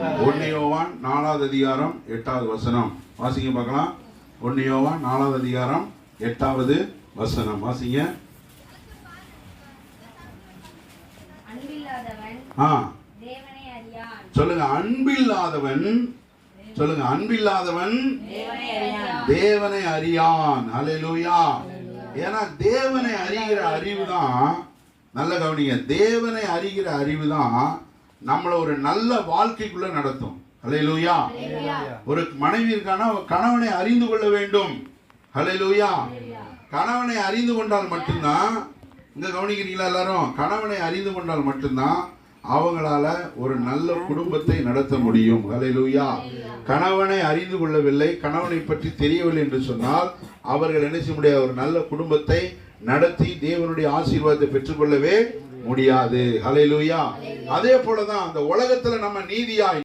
1 யோவான் 4வது அதிகாரம் 8வது வசனம் வாசிங்க பார்க்கலாம். 1 யோவான் 4வது அதிகாரம் 8வது வசனம் வாசிங்க. சொல்லுங்க, அன்பில்லாதவன் சொல்லுங்க, அன்பில்லாதவன் தேவனை அறியான். அல்லேலூயா. ஏன்னா தேவனை அறிகிற அறிவு தான், நல்ல கவனிங்க, தேவனை அறிகிற அறிவு தான் நம்மளை ஒரு நல்ல வாழ்க்கைக்குள்ள நடத்தும். அல்லேலூயா. ஒரு மனைவிற்கான கணவனை அறிந்து கொள்ள வேண்டும். அல்லேலூயா. கணவனை அறிந்து கொண்டால் மட்டும்தான், இங்க கவனிக்கிறீங்களா எல்லாரும், கணவனை அறிந்து கொண்டால் மட்டும்தான் அவங்களால ஒரு நல்ல குடும்பத்தை நடத்த முடியும். அல்லேலூயா. கணவனை அறிந்து கொள்ளவில்லை, கணவனை பற்றி தெரியவில்லை என்று சொன்னால் அவர்கள் என்ன செய்ய முடியாது, ஒரு நல்ல குடும்பத்தை நடத்தி தேவனுடைய ஆசீர்வாதத்தை பெற்றுக்கொள்ளவே முடியாது. அல்லேலூயா. அதே போலதான் அந்த உலகத்துல நம்ம நீதியாய்